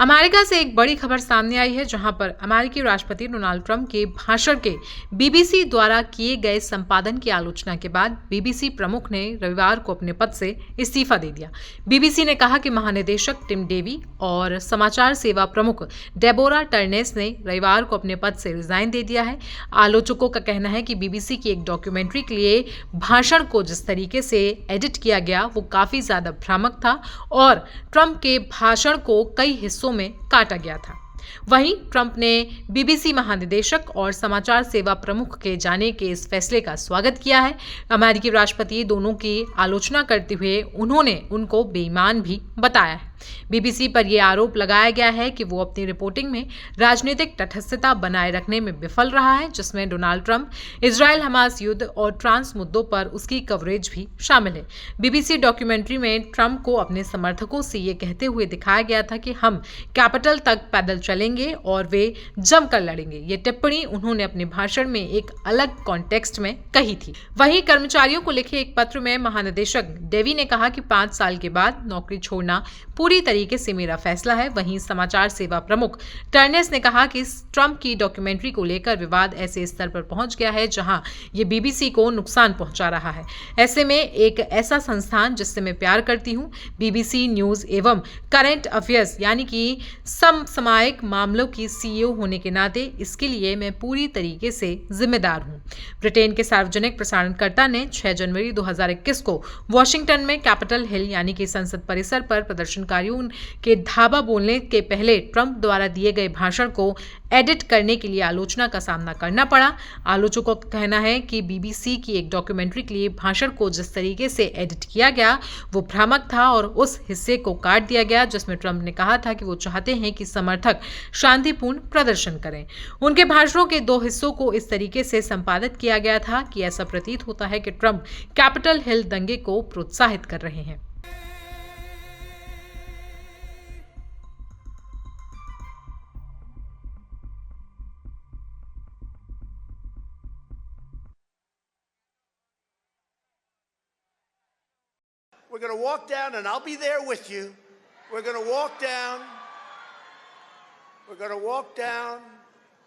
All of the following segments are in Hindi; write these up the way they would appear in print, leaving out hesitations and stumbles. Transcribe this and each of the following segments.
अमेरिका से एक बड़ी खबर सामने आई है, जहां पर अमेरिकी राष्ट्रपति डोनाल्ड ट्रंप के भाषण के बीबीसी द्वारा किए गए संपादन की आलोचना के बाद बीबीसी प्रमुख ने रविवार को अपने पद से इस्तीफा दे दिया। बीबीसी ने कहा कि महानिदेशक टिम डेवी और समाचार सेवा प्रमुख डेबोरा टर्नेस ने रविवार को अपने पद से रिजाइन दे दिया है। आलोचकों का कहना है कि बीबीसी की एक डॉक्यूमेंट्री के लिए भाषण को जिस तरीके से एडिट किया गया वो काफी ज्यादा भ्रामक था और ट्रंप के भाषण को कई हिस्सों में काटा गया था। वहीं ट्रंप ने बीबीसी महानिदेशक और समाचार सेवा प्रमुख के जाने के इस फैसले का स्वागत किया है। अमेरिकी राष्ट्रपति दोनों की आलोचना करते हुए उन्होंने उनको बेईमान भी बताया है। बीबीसी पर यह आरोप लगाया गया है कि वो अपनी रिपोर्टिंग में राजनीतिक तटस्थता बनाए रखने में विफल रहा है, जिसमें डोनाल्ड ट्रंप, इजराइल हमास युद्ध और ट्रांस मुद्दों पर उसकी कवरेज भी शामिल है। बीबीसी डॉक्यूमेंट्री में ट्रंप को अपने समर्थकों से ये कहते हुए दिखाया गया था कि हम कैपिटल तक पैदल चलेंगे और वे जमकर लड़ेंगे। ये टिप्पणी उन्होंने अपने भाषण में एक अलग कॉन्टेक्स्ट में कही थी। वहीं कर्मचारियों को लिखे एक पत्र में महानिदेशक डेवी ने कहा कि 5 साल के बाद नौकरी छोड़ना पूरी तरीके से मेरा फैसला है। वहीं समाचार सेवा प्रमुख टर्नेस ने कहा कि ट्रंप की डॉक्यूमेंट्री को लेकर विवाद ऐसे स्तर पर पहुंच गया है जहां ये बीबीसी को नुकसान पहुंचा रहा है। ऐसे में एक ऐसा संस्थान जिससे मैं प्यार करती हूं, बीबीसी न्यूज एवं करंट अफेयर्स यानी कि समसामयिक मामलों की सीईओ होने के नाते इसके लिए मैं पूरी तरीके से जिम्मेदार हूं। ब्रिटेन के सार्वजनिक प्रसारणकर्ता ने 6 जनवरी 2021 को वॉशिंगटन में कैपिटल हिल यानी कि संसद परिसर पर प्रदर्शनकारियों के धावा बोलने के पहले ट्रंप द्वारा दिए गए भाषण को एडिट करने के लिए आलोचना का सामना करना पड़ा। आलोचकों का कहना है कि बीबीसी की एक डॉक्यूमेंट्री के लिए भाषण को जिस तरीके से एडिट किया गया वो भ्रामक था और उस हिस्से को काट दिया गया जिसमें ट्रंप ने कहा था कि वो चाहते हैं कि समर्थक शांतिपूर्ण प्रदर्शन करें। उनके भाषणों के 2 हिस्सों को इस तरीके से संपादित किया गया था कि ऐसा प्रतीत होता है कि ट्रंप कैपिटल हिल दंगे को प्रोत्साहित कर रहे हैं। We're going to walk down, and I'll be there with you. We're going to walk down. We're going to walk down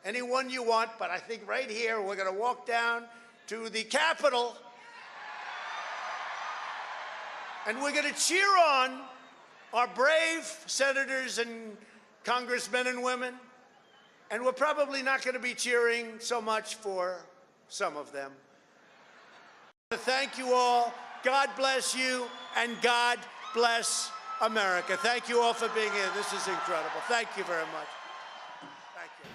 anyone you want, but I think right here we're going to walk down to the Capitol, and we're going to cheer on our brave senators and congressmen and women, and we're probably not going to be cheering so much for some of them. Thank you all. God bless you, and God bless America. Thank you all for being here. This is incredible. Thank you very much. Thank you.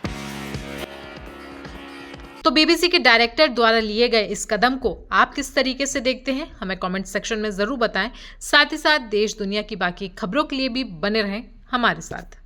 तो बीबीसी के डायरेक्टर द्वारा लिए गए इस कदम को आप किस तरीके से देखते हैं, हमें कमेंट सेक्शन में जरूर बताएं। साथ ही साथ देश दुनिया की बाकी खबरों के लिए भी बने रहें हमारे साथ।